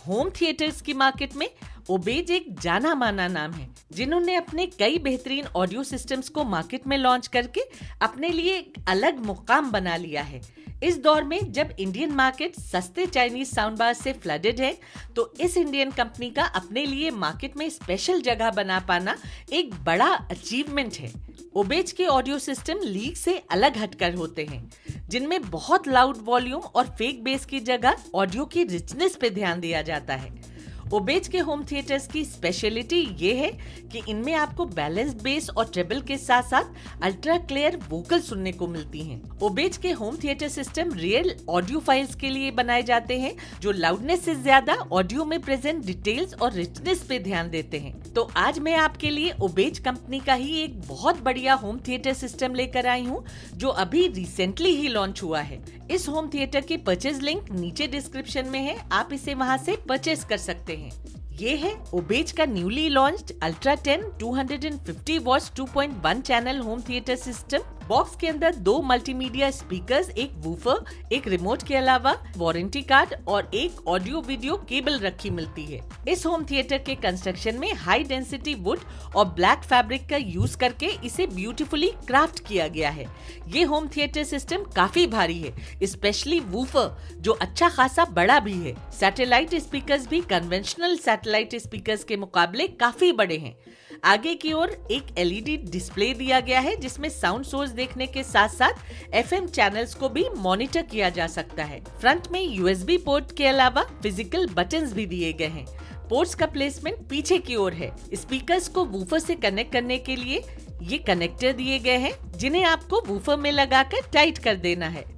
Home theatres की market में obeys एक जाना माना नाम है, जिन्होंने अपने कई बेहतरीन ऑडियो सिस्टम्स को मार्केट में लॉन्च करके अपने लिए एक अलग मुकाम बना लिया है। इस दौर में जब इंडियन मार्केट सस्ते चाइनीज साउंड बार से फ्लडेड है, तो इस इंडियन कंपनी का अपने लिए मार्केट में स्पेशल जगह बना पाना एक बड़ा अचीवमेंट है। ओबेज के ऑडियो सिस्टम लीग से अलग हटकर होते हैं, जिनमें बहुत लाउड वॉल्यूम और फेक बेस की जगह ऑडियो की रिचनेस पे ध्यान दिया जाता है। ओबेज के होम थिएटर्स की स्पेशलिटी ये है कि इनमें आपको बैलेंस्ड बेस और ट्रेबल के साथ साथ अल्ट्रा क्लियर वोकल सुनने को मिलती हैं। ओबेज के home theatre system real audio files के लिए बनाए जाते हैं, जो लाउडनेस से ज्यादा ऑडियो में प्रेजेंट डिटेल्स और रिचनेस पे ध्यान देते हैं। तो आज मैं आपके लिए ओबेज कंपनी का ही एक बहुत बढ़िया होम थिएटर सिस्टम लेकर आई हूँ, जो अभी रिसेंटली ही लॉन्च हुआ है। इस होम थिएटर की परचेज लिंक नीचे डिस्क्रिप्शन में है, आप इसे वहाँ से परचेज कर सकते हैं। ये है ओबेज का newly launched ultra 10 250 watts 2.1 channel home theatre system. Box के अंदर 2 मल्टीमीडिया स्पीकर्स, एक वूफर, एक रिमोट के अलावा वारंटी कार्ड और एक ऑडियो वीडियो केबल रखी मिलती है। इस होम थिएटर के कंस्ट्रक्शन में हाई डेंसिटी वुड और ब्लैक फैब्रिक का यूज करके इसे ब्यूटीफुली क्राफ्ट किया गया है। ये होम थिएटर सिस्टम काफी भारी है, स्पेशली वूफर जो अच्छा खासा बड़ा भी है। सैटेलाइट स्पीकर्स भी कन्वेंशनल सैटेलाइट स्पीकर्स के मुकाबले काफी बड़े हैं। आगे की ओर एक एलईडी डिस्प्ले दिया गया है, जिसमें साउंड सोर्स देखने के साथ साथ एफएम चैनल्स को भी मॉनिटर किया जा सकता है। फ्रंट में यूएसबी पोर्ट के अलावा फिजिकल बटन्स भी दिए गए हैं। पोर्ट्स का प्लेसमेंट पीछे की ओर है। स्पीकर्स को वूफर से कनेक्ट करने के लिए ये कनेक्टर दिए गए हैं, जिन्हें आपको वूफर में लगाकर टाइट कर देना है।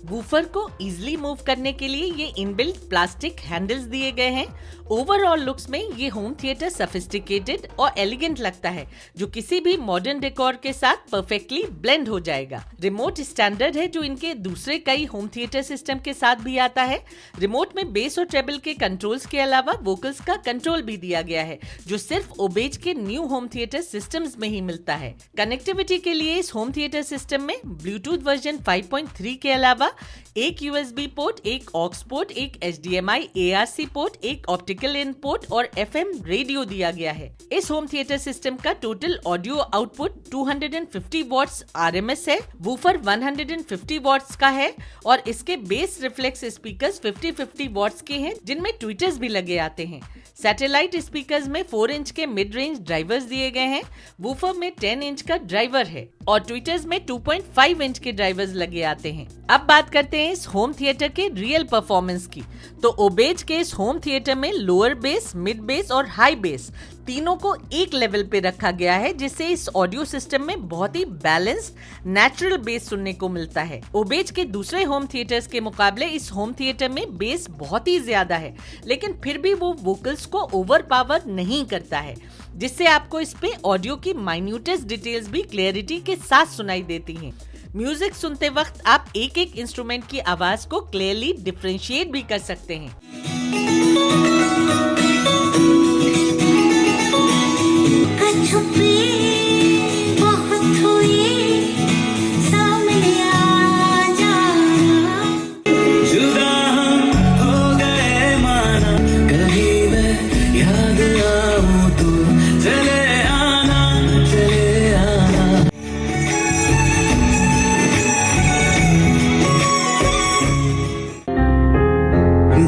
वूफर को इजीली मूव करने के लिए ये इनबिल्ट प्लास्टिक हैंडल्स दिए गए हैं। ओवरऑल लुक्स में ये होम थिएटर सोफिस्टिकेटेड और एलिगेंट लगता है, जो किसी भी मॉडर्न डेकोर के साथ परफेक्टली ब्लेंड हो जाएगा। रिमोट स्टैंडर्ड है, जो इनके दूसरे कई होम थिएटर सिस्टम के साथ भी आता है। रिमोट में बेस और ट्रेबल के कंट्रोल्स के अलावा वोकल्स का कंट्रोल भी दिया गया है, जो सिर्फ ओबेज के न्यू होम थिएटर सिस्टम्स में ही मिलता है। कनेक्टिविटी के लिए इस होम थिएटर सिस्टम में ब्लूटूथ वर्जन 5.3 के अलावा एक यूएसबी पोर्ट, एक ऑक्स पोर्ट, एक HDMI ARC पोर्ट, एक ऑप्टिकल इन पोर्ट और FM रेडियो दिया गया है। इस होम थिएटर सिस्टम का total audio output 250 watts RMS है। वूफर 150 वॉट्स का है और इसके बेस रिफ्लेक्स स्पीकर्स 50 वॉट्स के हैं, जिनमें ट्विटर्स भी लगे आते हैं। सैटेलाइट स्पीकर्स में 4 इंच के मिड रेंज ड्राइवर्स दिए गए हैं। वूफर में 10 इंच का ड्राइवर है और ट्विटर्स में 2.5 इंच के ड्राइवर्स लगे आते हैं। अब बात करते हैं इस होम थिएटर के रियल परफॉर्मेंस की। तो ओबेज के इस होम थिएटर में लोअर बेस, मिड बेस और हाई बेस तीनों को एक लेवल पे रखा गया है, जिससे इस ऑडियो सिस्टम में बहुत ही बैलेंस्ड नेचुरल बेस सुनने को मिलता है। ओबेज के दूसरे होम थिएटर्स के मुकाबले इस होम थिएटर में बेस बहुत ही ज्यादा है, लेकिन फिर भी वो वोकल्स को ओवर पावर नहीं करता है, जिससे आपको इस पे ऑडियो की माइन्यूटेस्ट डिटेल्स भी क्लियरिटी के साथ सुनाई देती हैं। म्यूजिक सुनते वक्त आप एक एक इंस्ट्रूमेंट की आवाज को क्लियरली डिफरेंशिएट भी कर सकते हैं।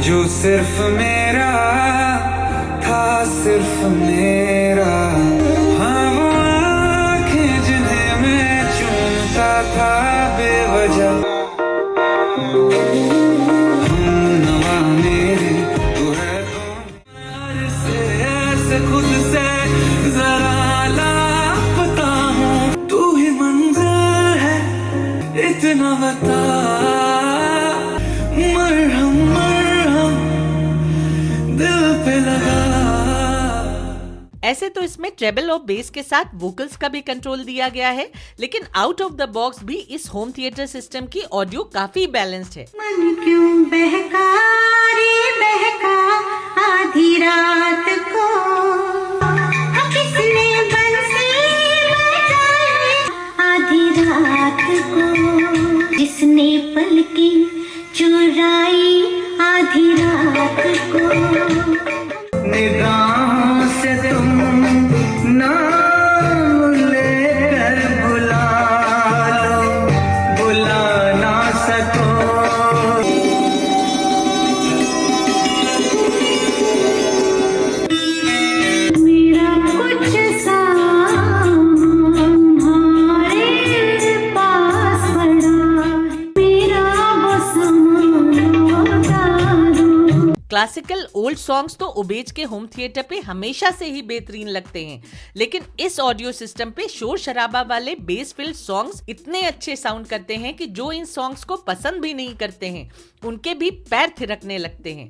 जो सिर्फ मेरा था, सिर्फ मेरा, हाँ वो आँखें जिन्हें मैं चूमता था बेवजह, हम नवा मेरे तू है तो ऐसे खुद से जरा लापता हूँ। तू ही मंज़िल है, इतना बता, मरहम दिल पे लगा। ऐसे तो इसमें ट्रेबल और बेस के साथ वोकल्स का भी कंट्रोल दिया गया है, लेकिन आउट ऑफ द बॉक्स भी इस होम थिएटर सिस्टम की ऑडियो काफी बैलेंस्ड है। मन क्यों बहका रे बहका आधी रात को, किसने बंसी बजाई आधी रात को, जिसने पलकें चुराई आधी रात को। निगाहों से तुम नाम लेकर बुला ना सको। मेरा कुछ तुम्हारे पास पड़ा, मेरा वो सामान। क्लासिकल ओल्ड सॉन्ग्स तो ओबेज के होम थिएटर पे हमेशा से ही बेहतरीन लगते हैं, लेकिन इस ऑडियो सिस्टम पे शोर शराबा वाले बेस फिल्ड सॉन्ग्स इतने अच्छे साउंड करते हैं कि जो इन सॉन्ग्स को पसंद भी नहीं करते हैं उनके भी पैर थिरकने लगते हैं।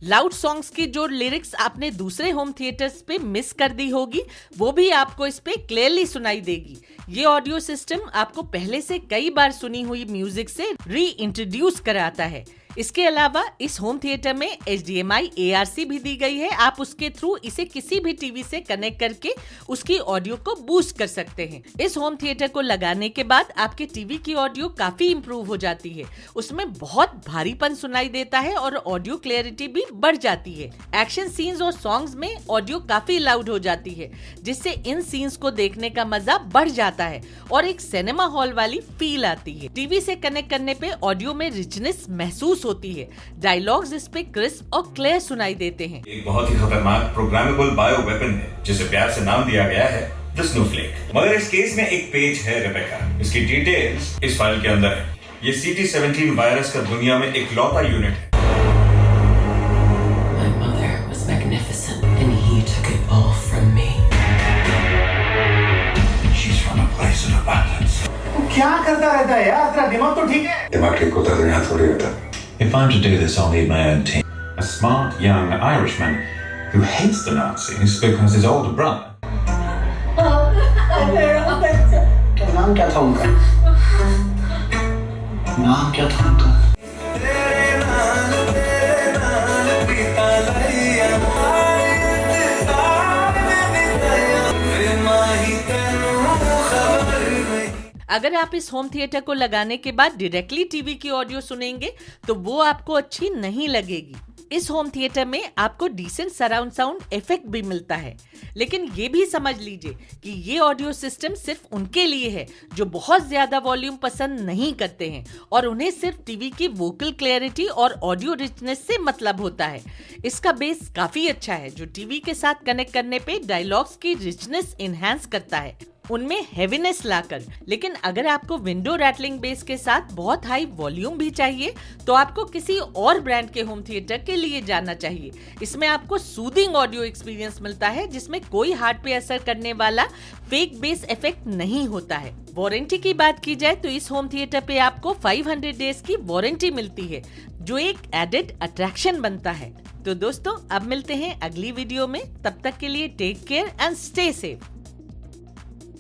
लाउड सॉन्ग्स की जो लिरिक्स आपने दूसरे होम थिएटर्स पे मिस कर दी होगी वो भी आपको इस पे क्लियरली सुनाई देगी। ये ऑडियो सिस्टम आपको पहले से कई बार सुनी हुई म्यूजिक से री इंट्रोड्यूस कराता है। इसके अलावा इस होम थिएटर में HDMI ARC भी दी गई है। आप उसके थ्रू इसे किसी भी टीवी से कनेक्ट करके उसकी ऑडियो को बूस्ट कर सकते हैं। इस होम थिएटर को लगाने के बाद आपके टीवी की ऑडियो काफी इंप्रूव हो जाती है, उसमें बहुत भारीपन सुनाई देता है और ऑडियो क्लैरिटी भी बढ़ जाती है। एक्शन सीन्स और सॉन्ग्स में ऑडियो काफी लाउड हो जाती है, जिससे इन सीन्स को देखने का मजा बढ़ जाता है और एक सिनेमा हॉल वाली फील आती है। टीवी से कनेक्ट करने पे ऑडियो में रिचनेस महसूस होती है, डायलॉग्स इस पे क्रिस्प और क्लियर सुनाई देते हैं। एक बहुत ही खतरनाक प्रोग्रामेबल बायो वेपन है जिसे प्यार से नाम दिया गया है द स्नोफ्लेक। मगर इस केस में एक पेज है रेबेका, इसकी डिटेल्स इस फाइल के अंदर है। ये CT17 वायरस का दुनिया में एक लौता यूनिट है। My mother was magnificent and he took it all from me. She's from a place of abundance. तू क्या करता रहता है यार, तेरा दिमाग तो ठीक है। दिमाग ठीक होता तो यहाँ थोड़ी होता। If I'm to do this, I'll need my own team. A smart young Irishman who hates the Nazis because his older brother. तो नाम क्या था उनका? नाम क्या था उनका? अगर आप इस होम थिएटर को लगाने के बाद डायरेक्टली टीवी की ऑडियो सुनेंगे तो वो आपको अच्छी नहीं लगेगी। इस होम थिएटर में आपको डिसेंट सराउंड साउंड इफेक्ट भी मिलता है, लेकिन ये भी समझ लीजिए कि ये ऑडियो सिस्टम सिर्फ उनके लिए है जो बहुत ज्यादा वॉल्यूम पसंद नहीं करते हैं और उन्हें सिर्फ टीवी की वोकल क्लैरिटी और ऑडियो रिचनेस से मतलब होता है। इसका बेस काफी अच्छा है जो टीवी के साथ कनेक्ट करने पे डायलॉग्स की रिचनेस इनहैंस करता है, उनमें हेवीनेस लाकर। लेकिन अगर आपको विंडो रैटलिंग बेस के साथ बहुत हाई वॉल्यूम भी चाहिए तो आपको किसी और ब्रांड के होम थिएटर के लिए जाना चाहिए। इसमें आपको सूदिंग ऑडियो एक्सपीरियंस मिलता है जिसमें कोई हार्ट पे असर करने वाला फेक बेस इफेक्ट नहीं होता है। वारंटी की बात की जाए तो इस होम थिएटर पे आपको 500 डेज की वारंटी मिलती है जो एक एडेड अट्रैक्शन बनता है। तो दोस्तों अब मिलते हैं अगली वीडियो में, तब तक के लिए take care and stay safe.